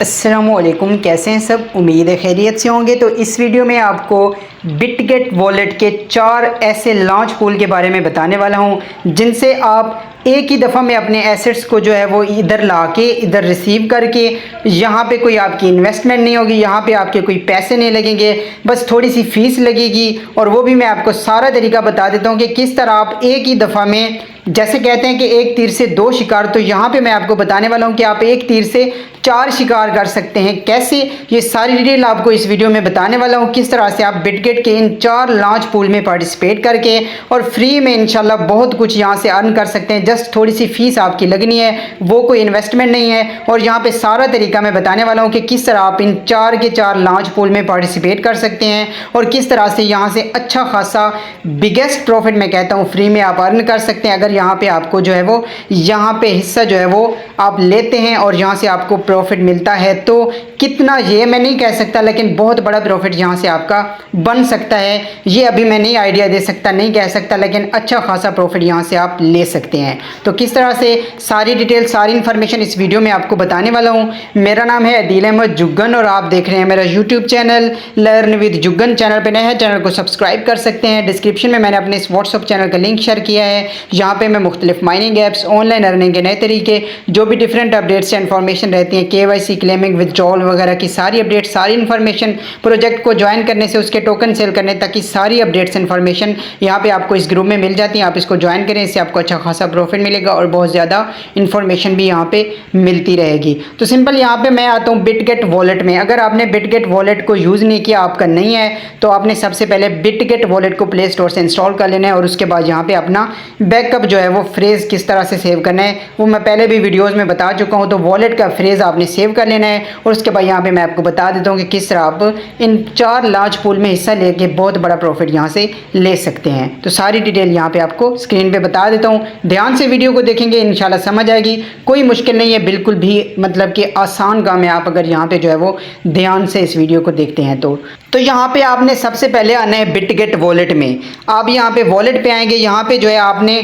अस्सलामुअलैकुम, कैसे हैं सब। उम्मीद है खैरियत से होंगे। तो इस वीडियो में आपको बिटगेट वॉलेट के 4 ऐसे लॉन्च पूल के बारे में बताने वाला हूं जिनसे आप एक ही दफ़ा में अपने एसेट्स को जो है वो इधर ला के इधर रिसीव करके यहाँ पे कोई आपकी इन्वेस्टमेंट नहीं होगी, यहाँ पे आपके कोई पैसे नहीं लगेंगे, बस थोड़ी सी फ़ीस लगेगी। और वो भी मैं आपको सारा तरीका बता देता हूँ कि किस तरह आप एक ही दफ़ा में, जैसे कहते हैं कि एक तीर से 2 शिकार, तो यहाँ पे मैं आपको बताने वाला हूँ कि आप एक तीर से 4 शिकार कर सकते हैं। कैसे, ये सारी डिटेल आपको इस वीडियो में बताने वाला हूँ। किस तरह से आप बिटगेट के इन 4 लॉन्च पूल में पार्टिसिपेट करके और फ्री में इंशाल्लाह बहुत कुछ यहाँ से अर्न कर सकते हैं। जस्ट थोड़ी सी फीस आपकी लगनी है, वो कोई इन्वेस्टमेंट नहीं है। और यहाँ पे सारा तरीका मैं बताने वाला हूँ कि किस तरह आप इन 4 के 4 लॉन्च पूल में पार्टिसिपेट कर सकते हैं और किस तरह से यहाँ से अच्छा खासा बिगेस्ट प्रॉफिट, मैं कहता हूँ, फ्री में आप अर्न कर सकते हैं। अगर यहाँ पे आपको जो है वो यहाँ पे हिस्सा जो है वो आप लेते हैं और यहाँ से आपको प्रॉफिट मिलता है, तो कितना ये मैं नहीं कह सकता, लेकिन बहुत बड़ा प्रॉफिट यहाँ से आपका बन सकता है। ये अभी मैं नहीं आइडिया दे सकता, नहीं कह सकता, लेकिन अच्छा खासा प्रॉफिट यहाँ से आप ले सकते हैं। तो किस तरह से सारी डिटेल, सारी इन्फॉर्मेशन इस वीडियो में आपको बताने वाला हूँ। मेरा नाम है अदील अहमद जुग्गन और आप देख रहे हैं मेरा YouTube channel learn with Juggan. Channel पर नए हैं, चैनल को सब्सक्राइब कर सकते हैं। डिस्क्रिप्शन में मैंने अपने इस व्हाट्सअप चैनल का लिंक शेयर किया है। यहाँ पे मैं मुख्तलिफ माइनिंग ऐप्स, ऑनलाइन अर्निंग के नए तरीके, जो भी डिफरेंट अपडेट्स या इन्फॉर्मेशन रहती हैं, KYC, क्लेमिंग, विथड्रॉल वगैरह की सारी अपडेट, सारी इन्फॉर्मेशन, प्रोजेक्ट को ज्वाइन करने से उसके टोकन सेल करने तक की सारी अपडेट्स इन्फॉर्मेशन यहाँ पे आपको इस ग्रुप में मिल जाती है। आप इसको ज्वाइन करें, इससे आपको अच्छा खासा प्रॉफिट मिलेगा और बहुत ज़्यादा इन्फॉर्मेशन भी यहाँ पे मिलती रहेगी। तो सिंपल यहाँ पे मैं आता हूँ बिटगेट वॉलेट में। अगर आपने बिटगेट वॉलेट को यूज़ नहीं किया, आपका नहीं है, तो आपने सबसे पहले बिटगेट वॉलेट को प्ले स्टोर से इंस्टॉल कर लेना है और उसके बाद यहाँ पे अपना बैकअप जो है वो फ्रेज़ किस तरह से सेव करना है वो मैं पहले भी वीडियोज़ में बता चुका हूँ। तो वॉलेट का फ्रेज़ आपने सेव कर लेना है और उसके बाद यहाँ पे मैं आपको बता देता हूँ कि किस तरह आप इन 4 लार्ज पूल में हिस्सा लेके बहुत बड़ा प्रॉफिट यहाँ से ले सकते हैं। तो सारी डिटेल यहाँ पे आपको स्क्रीन पे बता देता हूँ। ध्यान से वीडियो को देखेंगे, इंशाल्लाह समझ आएगी। कोई मुश्किल नहीं है, बिल्कुल भी मतलब कि आसान काम है। आप अगर यहाँ पे जो है वो ध्यान से इस वीडियो को देखते हैं तो यहाँ पे आपने सबसे पहले आना है बिटगेट वॉलेट में। आप यहाँ पे वॉलेट पे आएंगे। यहाँ पे जो है आपने,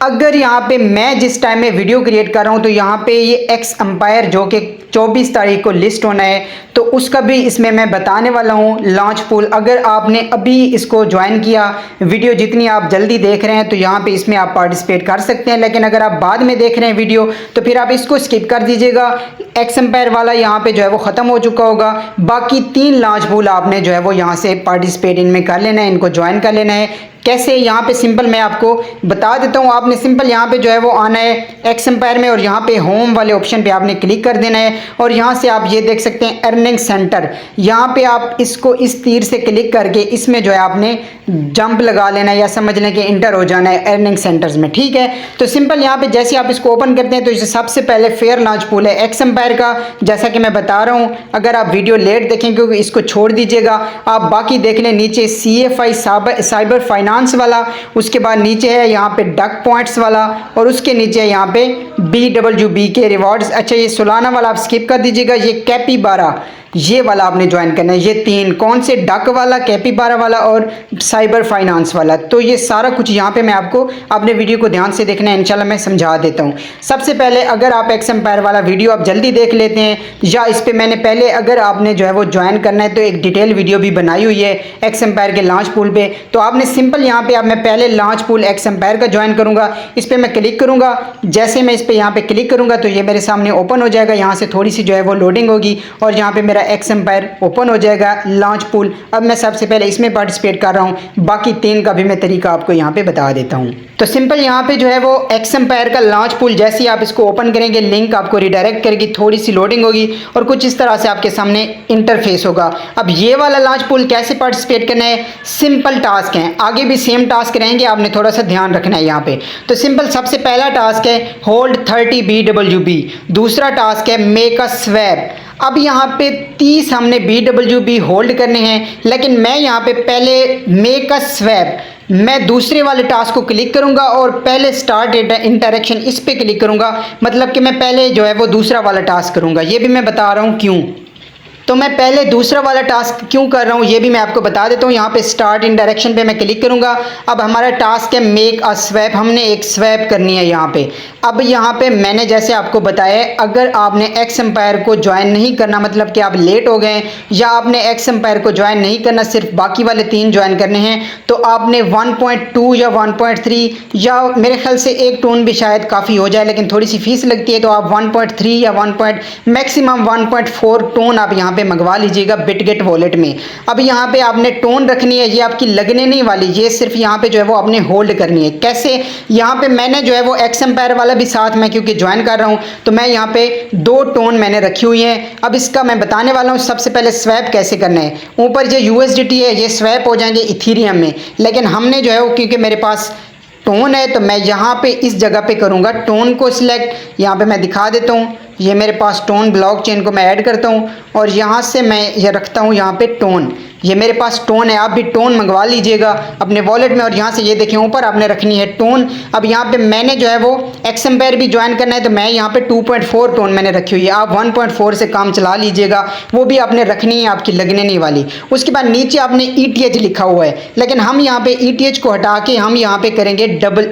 अगर यहाँ पे मैं जिस टाइम में वीडियो क्रिएट कर रहा हूँ तो यहाँ पे ये एक्स एम्पायर जो कि 24 तारीख को लिस्ट होना है, तो उसका भी इसमें मैं बताने वाला हूँ लॉन्च पूल। अगर आपने अभी इसको ज्वाइन किया, वीडियो जितनी आप जल्दी देख रहे हैं तो यहाँ पे इसमें आप पार्टिसिपेट कर सकते हैं। लेकिन अगर आप बाद में देख रहे हैं वीडियो तो फिर आप इसको स्किप कर दीजिएगा। एक्स एम्पायर वाला यहाँ पे जो है वो ख़त्म हो चुका होगा। बाकी 3 लॉन्च पूल आपने जो है वो यहाँ से पार्टिसिपेट इनमें कर लेना है, इनको ज्वाइन कर लेना है। कैसे, यहाँ पे सिंपल मैं आपको बता देता हूँ। आपने सिंपल यहाँ पे जो है वो आना है एक्स एम्पायर में और यहाँ पे होम वाले ऑप्शन पे आपने क्लिक कर देना है और यहाँ से आप ये देख सकते हैं अर्निंग सेंटर। यहाँ पे आप इसको इस तीर से क्लिक करके इसमें जो है आपने जंप लगा लेना है या समझ लें कि इंटर हो जाना है अर्निंग सेंटर्स में। ठीक है, तो सिंपल यहाँ पे जैसे आप इसको ओपन करते हैं तो इसे सबसे पहले फेयर लॉन्च पूल है एक्स एम्पायर का, जैसा कि मैं बता रहा हूँ। अगर आप वीडियो लेट देखें क्योंकि इसको छोड़ दीजिएगा, आप बाकी देख लें। नीचे CFI साइबर फाइनेंस वाला, उसके बाद नीचे है यहाँ पे डक पॉइंट्स वाला और उसके नीचे है यहाँ पे BWB के रिवॉर्ड्स। अच्छा, ये सोलाना वाला आप स्किप कर दीजिएगा। ये कैपिबारा, ये वाला आपने ज्वाइन करना है। ये 3 कौन से, डक वाला, कैपिबारा वाला और साइबर फाइनेंस वाला। तो ये सारा कुछ यहाँ पे मैं आपको अपने वीडियो को ध्यान से देखना है, इंशाल्लाह मैं समझा देता हूँ। सबसे पहले अगर आप एक्स एम्पायर वाला वीडियो आप जल्दी देख लेते हैं या इस पर मैंने पहले, अगर आपने जो है वो ज्वाइन करना है तो एक डिटेल वीडियो भी बनाई हुई है एक्स एम्पायर के लॉन्च पूल पे। तो आपने सिंपल यहाँ पे, अब मैं पहले लॉन्च पूल एक्स एम्पायर का ज्वाइन करूँगा, इस पर मैं क्लिक करूँगा। जैसे मैं इस पर यहाँ पे क्लिक करूँगा तो ये मेरे सामने ओपन हो जाएगा। यहाँ से थोड़ी सी जो है वो लोडिंग होगी और यहाँ पे मेरा एक्स एम्पायर ओपन हो जाएगा लॉन्च पूल। अब मैं सबसे पहले इसमें पार्टिसिपेट कर रहा हूँ, बाकी 3 का भी मैं तरीका आपको यहाँ पे बता देता हूँ। तो सिंपल यहाँ पे जो है वो एक्स एम्पायर का लॉन्च पूल, जैसे ही आप इसको ओपन करेंगे लिंक आपको रिडायरेक्ट करेगी, थोड़ी सी लोडिंग होगी और कुछ इस तरह से आपके सामने इंटरफेस होगा। अब ये वाला लॉन्च पूल कैसे पार्टिसिपेट करना है, सिंपल टास्क हैं, आगे भी सेम टास्क रहेंगे, आपने थोड़ा सा ध्यान रखना है यहाँ पे। तो सिंपल सबसे पहला टास्क है होल्ड 30 BWB, दूसरा टास्क है मेक अ स्वैप। अब यहाँ पे 30 हमने BWB होल्ड करने हैं, लेकिन मैं यहाँ पे पहले मेक अ स्वैप, मैं दूसरे वाले टास्क को क्लिक करूँगा और पहले स्टार्ट इंटरेक्शन इस पे क्लिक करूँगा। मतलब कि मैं पहले जो है वो दूसरा वाला टास्क करूँगा। ये भी मैं बता रहा हूँ क्यों। तो मैं पहले दूसरा वाला टास्क क्यों कर रहा हूँ ये भी मैं आपको बता देता हूँ। यहाँ पे स्टार्ट इन डायरेक्शन पे मैं क्लिक करूँगा। अब हमारा टास्क है मेक अ स्वैप, हमने एक स्वैप करनी है यहाँ पे। अब यहाँ पे मैंने जैसे आपको बताया, अगर आपने एक्स एम्पायर को ज्वाइन नहीं करना, मतलब कि आप लेट हो गए या आपने एक्स एम्पायर को ज्वाइन नहीं करना, सिर्फ बाकी वाले 3 ज्वाइन करने हैं, तो आपने 1.2 या 1.3 या मेरे ख्याल से एक टोन भी शायद काफ़ी हो जाए, लेकिन थोड़ी सी फीस लगती है, तो आप 1.3 या मैक्सिमम 1.4 टोन आप यहाँ पे मंगवा लीजिएगा बिटगेट वॉलेट में। अब यहाँ पे आपने टोन रखनी है, ये आपकी लगने नहीं वाली, ये सिर्फ यहाँ पे जो है वो आपने होल्ड करनी है। कैसे? यहाँ पे मैंने जो है वो एक्स एम्पायर वाला भी साथ में क्योंकि ज्वाइन कर रहा हूँ, तो मैं यहाँ पे 2 टोन मैंने रखी हुई हैं। अब इसका मैं बताने वाला हूँ सबसे पहले स्वैप कैसे करना है। ऊपर जो USDT है ये स्वैप हो जाएंगे इथीरियम में, लेकिन हमने जो है वो क्योंकि मेरे पास टोन है तो मैं यहाँ पे इस जगह पे करूँगा टोन को सिलेक्ट। यहाँ पे मैं दिखा देता हूँ, ये मेरे पास टोन ब्लॉकचेन को मैं ऐड करता हूँ और यहाँ से मैं ये रखता हूँ यहाँ पे टोन। ये मेरे पास टोन है, आप भी टोन मंगवा लीजिएगा अपने वॉलेट में। और यहाँ से ये देखें ऊपर आपने रखनी है टोन। अब यहाँ पे मैंने जो है वो एक्स एम्पायर भी ज्वाइन करना है, तो मैं यहाँ पे 2.4 टोन मैंने रखी हुई है। आप 1.4 से काम चला लीजिएगा, वो भी आपने रखनी है, आपकी लगने नहीं वाली। उसके बाद नीचे आपने ETH लिखा हुआ है, लेकिन हम यहाँ पे ETH को हटा के हम यहाँ पे करेंगे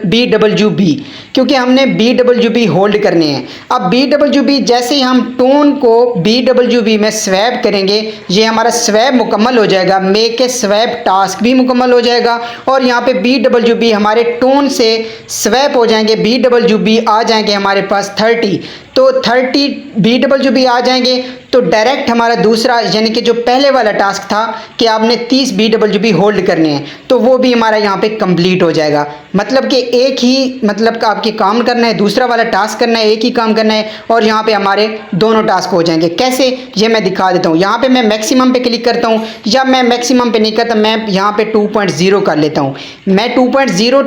BWB, क्योंकि हमने BWB होल्ड करने हैं। अब BWB जैसे ही हम टोन को BWB में स्वैप करेंगे, ये हमारा स्वैप मुकम्मल हो जाएगा, मेक ए स्वैप टास्क भी मुकम्मल हो जाएगा और यहाँ पे BWB हमारे टोन से स्वैप हो जाएंगे। BWB आ जाएंगे हमारे पास 30, तो 30 BWB आ जाएंगे तो डायरेक्ट हमारा दूसरा यानी कि जो पहले वाला टास्क था कि आपने 30 BWB होल्ड करने हैं, तो वो भी हमारा यहाँ पे कंप्लीट हो जाएगा। मतलब कि एक ही मतलब का आपके काम करना है, दूसरा वाला टास्क करना है, एक ही काम करना है और यहाँ पे हमारे दोनों टास्क हो जाएंगे। कैसे ये मैं दिखा देता हूँ। यहाँ पे मैं मैक्सिमम पे क्लिक करता हूँ, या मैं मैक्सिमम पे नहीं करता, मैं यहाँ पे 2.0 कर लेता हूँ। मैं 2.0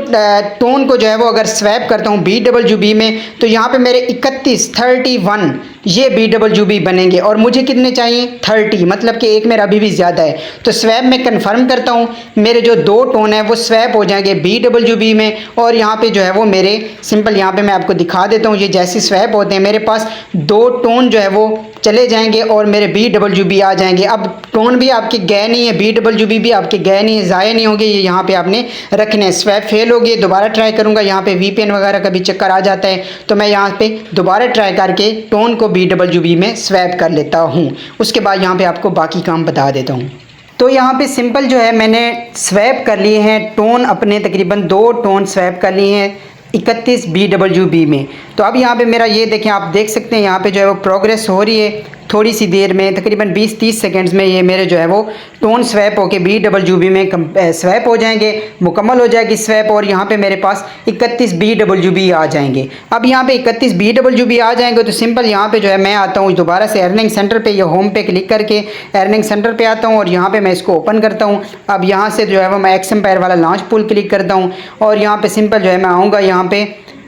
टोन को जो है वो अगर स्वैप करता हूँ BWB में, तो यहाँ पे मेरे 31 ये BWB बनेंगे और मुझे कितने चाहिए 30, मतलब कि एक मेरा अभी भी ज़्यादा है। तो स्वैप में कंफर्म करता हूँ, मेरे जो 2 टोन है वो स्वैप हो जाएंगे BWB में और यहाँ पे जो है वो मेरे सिंपल यहाँ पे मैं आपको दिखा देता हूँ। ये जैसे स्वैप होते हैं मेरे पास 2 टोन जो है वो चले जाएंगे और मेरे BWB आ जाएंगे। अब टोन भी आपके गए नहीं है, BWB भी आपके गए नहीं है, ज़ाया नहीं होंगे, ये यहाँ पे आपने रखने हैं। स्वैप फेल हो गए, दोबारा ट्राई करूँगा। यहाँ पे VPN वगैरह का भी चक्कर आ जाता है, तो मैं यहाँ पे दोबारा ट्राई करके टोन को BWB में स्वैप कर लेता हूँ। उसके बाद यहाँ पे आपको बाकी काम बता देता हूँ। तो यहाँ पे सिंपल जो है मैंने स्वैप कर लिए हैं टोन, अपने तकरीबन 2 टोन स्वैप कर लिए हैं 31 BWB में। तो अब यहाँ पे मेरा ये देखें, आप देख सकते हैं यहाँ पे जो है वो प्रोग्रेस हो रही है। थोड़ी सी देर में तकरीबन 20-30 सेकंड्स में ये मेरे जो है वो टोन स्वैप होके BWB में स्वैप हो जाएंगे, मुकम्मल हो जाएगी स्वैप और यहाँ पे मेरे पास 31 BWB आ जाएंगे। अब यहाँ पे 31 BWB आ जाएंगे तो सिंपल यहाँ पे जो है मैं आता हूँ दोबारा से अर्निंग सेंटर पे, या होम पे क्लिक करके अर्निंग सेंटर पे आता हूँ और यहाँ पे मैं इसको ओपन करता हूँ। अब यहाँ से जो है वो मैं एक्स एम्पायर वाला लॉन्च पूल क्लिक करता हूँ और यहाँ पे सिंपल जो है मैं आऊँगा यहाँ पे।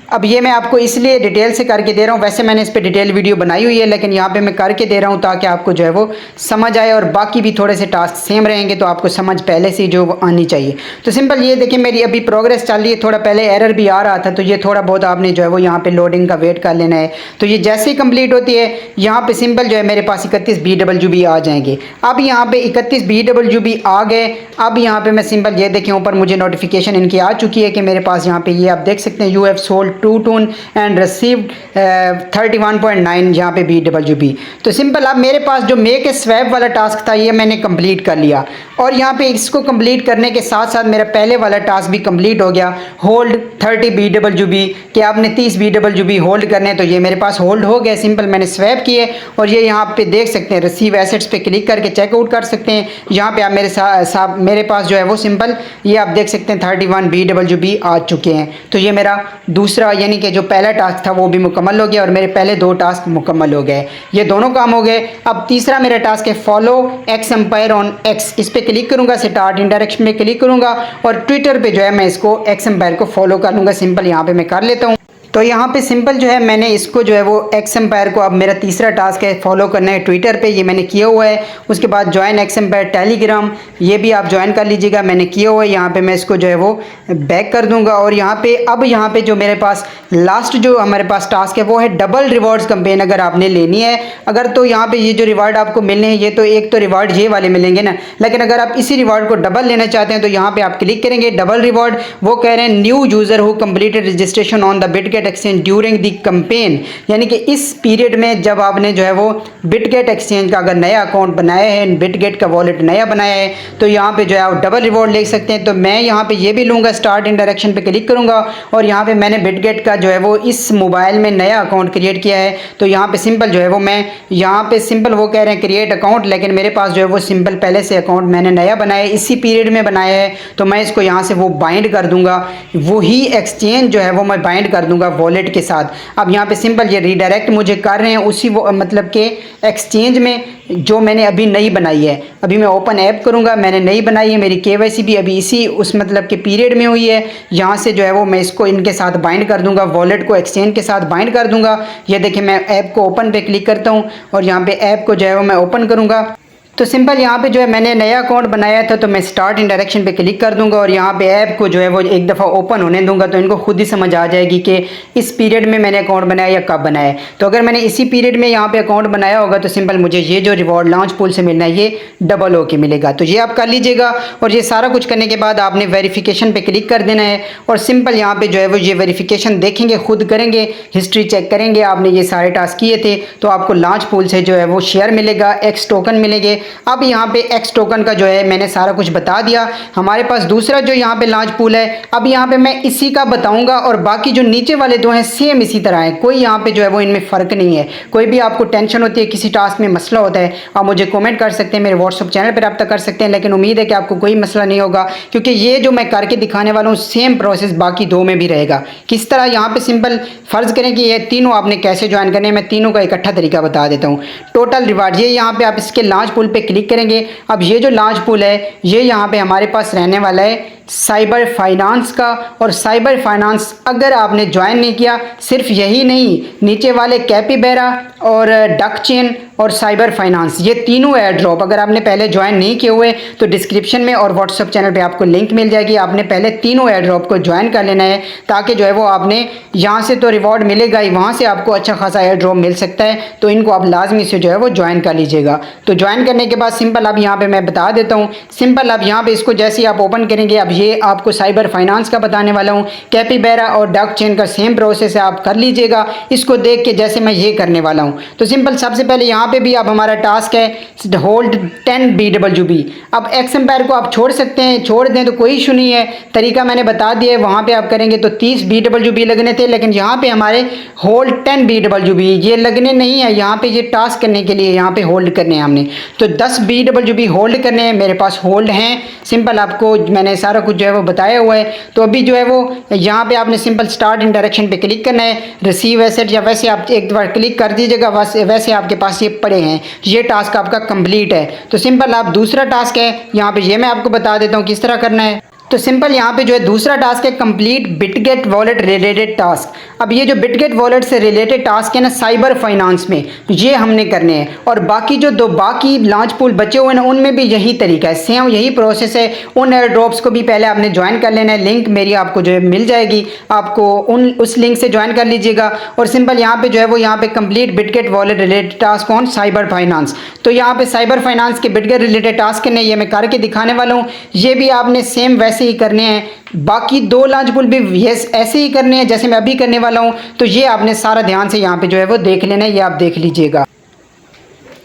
अब ये मैं आपको इसलिए डिटेल से करके दे रहा हूँ, वैसे मैंने इस पर डिटेल वीडियो बनाई हुई है, लेकिन यहाँ पे मैं करके दे रहा हूँ ताकि आपको जो है वो समझ आए और बाकी भी थोड़े से टास्क सेम रहेंगे तो आपको समझ पहले से जो आनी चाहिए। तो सिंपल ये देखिए मेरी अभी प्रोग्रेस चल रही है, थोड़ा पहले एरर भी आ रहा था, तो ये थोड़ा बहुत आपने जो है वो यहाँ पर लोडिंग का वेट कर लेना है। तो ये जैसे ही कम्प्लीट होती है यहाँ पर सिंपल जो है मेरे पास 31 BWB आ जाएंगे। अब यहाँ पर 31 BWB आ गए। अब यहाँ पर मैं सिंपल ये देखें ऊपर मुझे नोटिफिकेशन इनकी आ चुकी है कि मेरे पास यहाँ पर ये आप देख सकते हैं, you have sold 2 tone and received 31.9 यहाँ पे BWB। तो सिंपल अब मेरे पास जो मेक ए स्वैप वाला टास्क था ये मैंने कंप्लीट कर लिया और यहाँ पे इसको कंप्लीट करने के साथ साथ मेरा पहले वाला टास्क भी कंप्लीट हो गया, होल्ड 30 BWB कि आपने 30 BWB होल्ड करने, तो ये मेरे पास होल्ड हो गए। सिंपल मैंने स्वैप किए और ये यहाँ पे देख सकते हैं रिसीव एसेट्स पे क्लिक करके चेकआउट कर सकते हैं। यहाँ पे आप मेरे पास जो है वो सिंपल ये आप देख सकते हैं 31 BWB आ चुके हैं। तो ये मेरा दूसरा यानी कि जो पहला टास्क था वो भी मुकम्मल हो गया और मेरे पहले 2 टास्क मुकम्मल हो गए, ये दोनों काम हो गए। अब तीसरा मेरा टास्क है follow X empire on X, इस पर क्लिक करूँगा, स्टार्ट इन डायरेक्शन में क्लिक करूँगा और ट्विटर पे जो है मैं इसको एक्स एम्पायर को फॉलो कर लूँगा। सिंपल यहाँ पे मैं कर लेता हूँ। तो यहाँ पे सिंपल जो है मैंने इसको जो है वो एक्स एम्पायर को, अब मेरा तीसरा टास्क है फॉलो करना है ट्विटर पे, ये मैंने किया हुआ है। उसके बाद ज्वाइन एक्स एम्पायर टेलीग्राम, ये भी आप ज्वाइन कर लीजिएगा, मैंने किया हुआ है। यहाँ पे मैं इसको जो है वो बैक कर दूंगा और यहाँ पे अब यहाँ पे जो मेरे पास लास्ट जो हमारे पास टास्क है वो है डबल रिवॉर्ड्स कैंपेन अगर आपने लेनी है। अगर तो यहाँ पे ये जो रिवार्ड आपको मिलने हैं ये तो एक तो रिवार्ड ये वाले मिलेंगे ना, लेकिन अगर आप इसी रिवार्ड को डबल लेना चाहते हैं तो यहाँ पे आप क्लिक करेंगे डबल रिवॉर्ड। वो कह रहे हैं new user who completed registration on the Bitget exchange during the campaign, यानी कि इस पीरियड में जब आपने जो है वो बिटगेट एक्सचेंज का अगर नया अकाउंट बनाया है, बिटगेट का वॉलेट नया बनाया है, तो यहाँ पे जो है आप डबल रिवॉर्ड ले सकते हैं। तो मैं यहाँ पे ये भी लूँगा, स्टार्ट इन डायरेक्शन पे क्लिक करूँगा और यहाँ पे मैंने बिटगेट का जो है वो इस मोबाइल में नया अकाउंट क्रिएट किया है। तो यहाँ पे सिंपल जो है वो मैं यहाँ पे सिंपल वो कह रहे हैं क्रिएट अकाउंट, लेकिन मेरे पास जो है वो सिंपल पहले से अकाउंट मैंने नया बनाया है, इसी पीरियड में बनाया है। तो मैं इसको यहाँ से वो बाइंड कर दूंगा, वही एक्सचेंज जो है वो मैं बाइंड कर दूंगा वॉलेट के साथ। अब यहाँ पे सिंपल ये रीडायरेक्ट मुझे कर रहे हैं उसी वो मतलब के एक्सचेंज में जो मैंने अभी नई बनाई है। अभी मैं ओपन ऐप करूंगा, मैंने नई बनाई है, मेरी KYC भी अभी इसी उस मतलब के पीरियड में हुई है। यहाँ से जो है वो मैं इसको इनके साथ बाइंड कर दूंगा, वॉलेट को एक्सचेंज के साथ बाइंड कर दूंगा। ये देखिए मैं ऐप को ओपन पे क्लिक करता हूँ और यहाँ पे ऐप को जो है वो मैं ओपन करूँगा। तो सिंपल यहाँ पे जो है मैंने नया अकाउंट बनाया था, तो मैं स्टार्ट इन डायरेक्शन पे क्लिक कर दूंगा और यहाँ पे ऐप को जो है वो एक दफ़ा ओपन होने दूंगा, तो इनको खुद ही समझ आ जाएगी कि इस पीरियड में मैंने अकाउंट बनाया या कब बनाया है। तो अगर मैंने इसी पीरियड में यहाँ पे अकाउंट बनाया होगा तो सिंपल मुझे ये जो रिवॉर्ड लॉन्च पूल से मिलना है ये डबल होके मिलेगा। तो ये आप कर लीजिएगा और ये सारा कुछ करने के बाद आपने वेरिफिकेशन पे क्लिक कर देना है और सिंपल यहाँ पे जो है वो ये वेरिफिकेशन देखेंगे, खुद करेंगे, हिस्ट्री चेक करेंगे, आपने ये सारे टास्क किए थे तो आपको लॉन्च पूल से जो है वो शेयर मिलेगा, एक्स टोकन मिलेंगे। अब यहाँ पे एक्स टोकन का जो है मैंने सारा कुछ बता दिया। हमारे पास दूसरा जो यहाँ पे लॉन्च पूल है, अब यहाँ पे मैं इसी का बताऊंगा और बाकी जो नीचे वाले दो हैं सेम इसी तरह है, कोई यहाँ पे जो है वो इनमें फ़र्क नहीं है। कोई भी आपको टेंशन होती है, किसी टास्क में मसला होता है, आप मुझे कमेंट कर सकते हैं, मेरे व्हाट्सअप चैनल पर रब्ता कर सकते हैं, लेकिन उम्मीद है कि आपको कोई मसला नहीं होगा क्योंकि ये जो मैं करके दिखाने वाला हूँ सेम प्रोसेस बाकी दो में भी रहेगा। किस तरह यहाँ पे सिंपल फ़र्ज़ करें कि ये तीनों आपने कैसे ज्वाइन करने हैं, मैं तीनों का इकट्ठा तरीका बता देता हूँ। टोटल रिवार्ड, ये यहाँ पे आप इसके लॉन्च पूल पे क्लिक करेंगे। अब ये जो लॉन्च पूल है ये यहाँ पे हमारे पास रहने वाला है साइबर फाइनेंस का, और साइबर फाइनेंस अगर आपने ज्वाइन नहीं किया, सिर्फ यही नहीं, नीचे वाले कैपिबेरा और डक चेन और साइबर फाइनेंस, ये तीनों एयर ड्रॉप अगर आपने पहले ज्वाइन नहीं किए हुए तो डिस्क्रिप्शन में और व्हाट्सअप चैनल पे आपको लिंक मिल जाएगी। आपने पहले तीनों एयर ड्रॉप को ज्वाइन कर लेना है ताकि जो है वो आपने यहाँ से तो रिवॉर्ड मिलेगा ही, वहाँ से आपको अच्छा खासा एयर ड्रॉप मिल सकता है, तो इनको आप लाजमी से जो है वो ज्वाइन कर लीजिएगा। तो ज्वाइन करने के बाद सिंपल अब यहाँ पर मैं बता देता हूँ, सिंपल अब यहाँ पर इसको जैसे ही आप ओपन करेंगे, अब ये आपको साइबर फाइनेंस का बताने वाला हूँ, कैपिबेरा और डक चेन का सेम प्रोसेस है, आप कर लीजिएगा इसको देख के जैसे मैं ये करने वाला हूँ। तो सिंपल सबसे पहले यहाँ पे भी अब हमारा टास्क है होल्ड 10 BWB। अब एक्स एम्पायर को आप छोड़ सकते हैं, छोड़ दें तो कोई इशू नहीं है, तरीका मैंने बता दिया है। वहाँ पे आप करेंगे तो 30 BWB लगने थे, लेकिन यहाँ पे हमारे होल्ड 10 BWB ये लगने नहीं है। यहाँ पे ये टास्क करने के लिए यहाँ पे होल्ड करने हैं हमने, तो 10 BWB होल्ड करने हैं, मेरे पास होल्ड हैं। सिंपल आपको मैंने सारा कुछ जो है वो बताया हुआ है। तो अभी जो है वो यहाँ पे आपने सिंपल स्टार्ट इन डायरेक्शन पे क्लिक करना है, रिसीव एसेट या वैसे आप एक बार क्लिक कर दीजिएगा, वैसे आपके पास ये पड़े हैं, ये टास्क आपका कंप्लीट है। तो सिंपल आप दूसरा टास्क है यहाँ पे, ये मैं आपको बता देता हूँ किस तरह करना है। तो सिंपल यहाँ पे जो है दूसरा टास्क है complete Bitget wallet related task. अब ये जो बिटगेट वॉलेट से रिलेटेड टास्क है ना साइबर फाइनेंस में, ये हमने करने हैं, और बाकी जो दो बाकी लॉन्च पूल बचे हुए हैं उनमें भी यही तरीका है, सेम यही प्रोसेस है। उन एयर ड्रॉप्स को भी पहले आपने ज्वाइन कर लेना है, लिंक मेरी आपको जो है मिल जाएगी, आपको उस लिंक से ज्वाइन कर लीजिएगा। और सिंपल यहाँ पे जो है वो यहाँ पे complete Bitget wallet related task on cyber finance, तो यहाँ पे साइबर फाइनेंस के बिटगेट रिलेटेड टास्क ने ये मैं करके दिखाने वाला हूँ। ये भी आपने सेम वैसे ही करने हैं, बाकी दो लॉन्च पूल भी यस ऐसे ही करने हैं जैसे मैं अभी करने वाला हूं। तो ये आपने सारा ध्यान से यहाँ पे जो है वो देख लेना है, ये आप देख लीजिएगा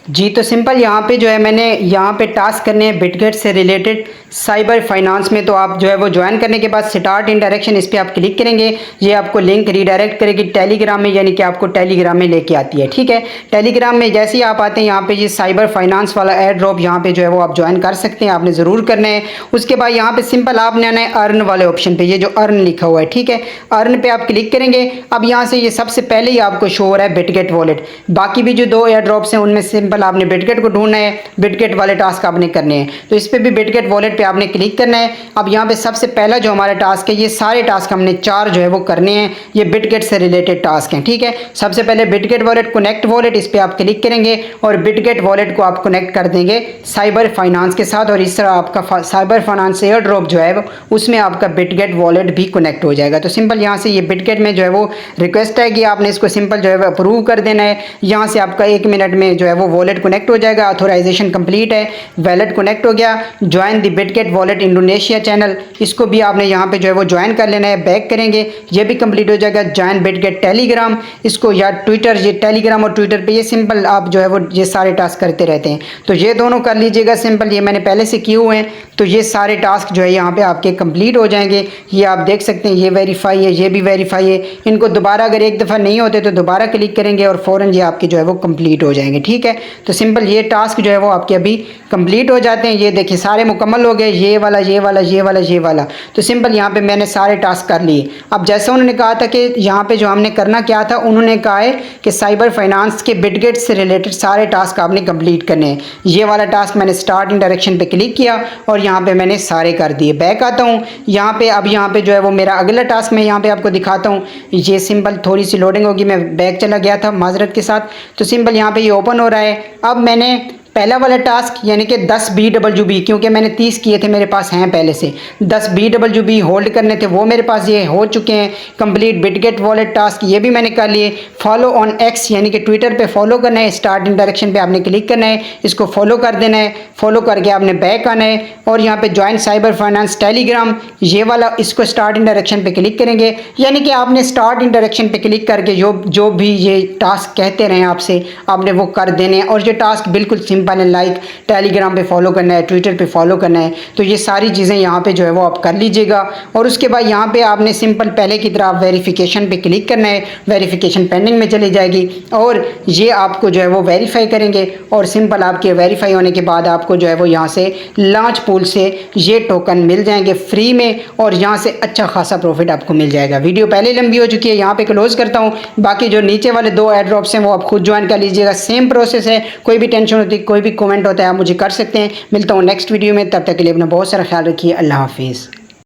जी। तो सिंपल यहाँ पे जो है मैंने यहाँ पे टास्क करने हैं बिटगेट से रिलेटेड साइबर फाइनेंस में। तो आप जो है वो ज्वाइन करने के बाद स्टार्ट इन डायरेक्शन इस पर आप क्लिक करेंगे, ये आपको लिंक रीडायरेक्ट करेगी टेलीग्राम में, यानी कि आपको टेलीग्राम में लेके आती है। ठीक है, टेलीग्राम में जैसे ही आप आते हैं यहाँ पे ये साइबर फाइनेंस वाला एयर ड्रॉप यहाँ पे जो है वो आप ज्वाइन कर सकते हैं, आपने ज़रूर करना है। उसके बाद यहाँ पे सिंपल आपने आना है अर्न वाले ऑप्शन पे, ये जो अर्न लिखा हुआ है, ठीक है, अर्न पे आप क्लिक करेंगे। अब यहाँ से ये सबसे पहले ही आपको शो हो रहा है बिटगेट वॉलेट, बाकी भी जो दो एयर ड्रॉप्स हैं उनमें सिंपल आपने बिटगेट को ढूंढना है, बिटगेट वाले टास्क आपने करने हैं। तो इस पर भी बिटगेट वॉलेट पे आपने क्लिक करना है। अब यहाँ पे सबसे पहला जो हमारा टास्क है, ये सारे टास्क हमने 4 जो है वो करने हैं, ये बिटगेट से रिलेटेड टास्क हैं, ठीक है। सबसे पहले बिटगेट वॉलेट कनेक्ट वॉलेट, इस पर आप क्लिक करेंगे और बिटगेट वॉलेट को आप कनेक्ट कर देंगे साइबर फाइनेंस के साथ, और इस तरह आपका साइबर फाइनेंस एयर ड्रॉप जो है उसमें आपका बिटगेट वॉलेट भी कनेक्ट हो जाएगा। तो सिंपल यहाँ से ये बिटगेट में जो है वो रिक्वेस्ट है कि आपने इसको सिंपल जो है वो अप्रूव कर देना है। यहाँ से आपका 1 मिनट में जो है वो वॉलेट कनेक्ट हो जाएगा। ऑथोराइजेशन कंप्लीट है, वॉलेट कनेक्ट हो गया। Join the Bitget wallet Indonesia channel, इसको भी आपने यहाँ पे जो है वो ज्वाइन कर लेना है। बैक करेंगे, ये भी कंप्लीट हो जाएगा। ज्वाइन बिटगेट टेलीग्राम, इसको या ट्विटर, ये टेलीग्राम और ट्विटर पे ये सिंपल आप जो है वो ये सारे टास्क करते रहते हैं, तो ये दोनों कर लीजिएगा सिंपल। ये मैंने पहले से किए हुए हैं, तो ये सारे टास्क जो है यहाँ पे आपके कंप्लीट हो जाएंगे। ये आप देख सकते हैं, ये वेरीफाई है, ये भी वेरीफाई है। इनको दोबारा अगर एक दफ़ा नहीं होते तो दोबारा क्लिक करेंगे और फ़ौरन ये आपके जो है वो कंप्लीट हो जाएंगे, ठीक है। तो सिंपल ये टास्क जो है वो आपके अभी कंप्लीट हो जाते हैं। ये देखिए सारे मुकम्मल हो गए, ये वाला, ये वाला, ये वाला, ये वाला। तो सिंपल यहाँ पे मैंने सारे टास्क कर लिए। अब जैसा उन्होंने कहा था कि यहाँ पे जो हमने करना क्या था, उन्होंने कहा है कि साइबर फाइनेंस के बिटगेट से रिलेटेड सारे टास्क आपने कंप्लीट करने हैं। ये वाला टास्क मैंने स्टार्ट इन डायरेक्शन पे क्लिक किया और यहाँ पे मैंने सारे कर दिए। बैक आता हूँ यहाँ पे, अब यहाँ पे जो है वो मेरा अगला टास्क मैं यहाँ पे आपको दिखाता हूँ। ये सिंपल थोड़ी सी लोडिंग होगी, मैं बैक चला गया था माजरत के साथ। तो सिंपल यहाँ पे ये ओपन हो रहा है। अब मैंने पहला वाला टास्क यानी कि 10 BWB, क्योंकि मैंने 30 किए थे, मेरे पास हैं पहले से 10 BWB होल्ड करने थे, वो मेरे पास ये हो चुके हैं कंप्लीट। बिटगेट वॉलेट टास्क ये भी मैंने कर लिए। फॉलो ऑन एक्स यानी कि ट्विटर पे फॉलो करना है, स्टार्ट इन डायरेक्शन पे आपने क्लिक करना है, इसको फॉलो कर देना है। फॉलो करके आपने बैक आना है और यहाँ पे ज्वाइन साइबर फाइनेंस टेलीग्राम, ये वाला, इसको स्टार्ट इन डायरेक्शन पे क्लिक करेंगे। यानी कि आपने स्टार्ट इन डायरेक्शन पे क्लिक करके जो भी ये टास्क कहते रहे आपसे, आपने वो कर देने हैं। और ये टास्क बिल्कुल सिंपल है, लाइक टेलीग्राम पे फॉलो करना है, ट्विटर पे फॉलो करना है। तो ये सारी चीज़ें यहाँ पे जो है वो आप कर लीजिएगा। और उसके बाद यहाँ पे आपने सिंपल पहले की तरह वेरिफिकेशन पे क्लिक करना है, वेरिफिकेशन पेंडिंग में चली जाएगी और ये आपको जो है वो वेरीफाई करेंगे। और सिंपल आपके वेरीफाई होने के बाद आपको जो है वो यहाँ से लॉन्च पूल से ये टोकन मिल जाएंगे फ्री में, और यहाँ से अच्छा खासा प्रॉफिट आपको मिल जाएगा। वीडियो पहले लंबी हो चुकी है, यहाँ पे क्लोज करता हूँ। बाकी जो नीचे वाले 2 एयर ड्रॉप्स हैं वो आप खुद ज्वाइन कर लीजिएगा, सेम प्रोसेस है। कोई भी टेंशन होती, कोई भी कमेंट होता है, आप मुझे कर सकते हैं। मिलता हूँ नेक्स्ट वीडियो में, तब तक के लिए अपना बहुत सारा ख्याल रखिए। अल्लाह हाफिज़।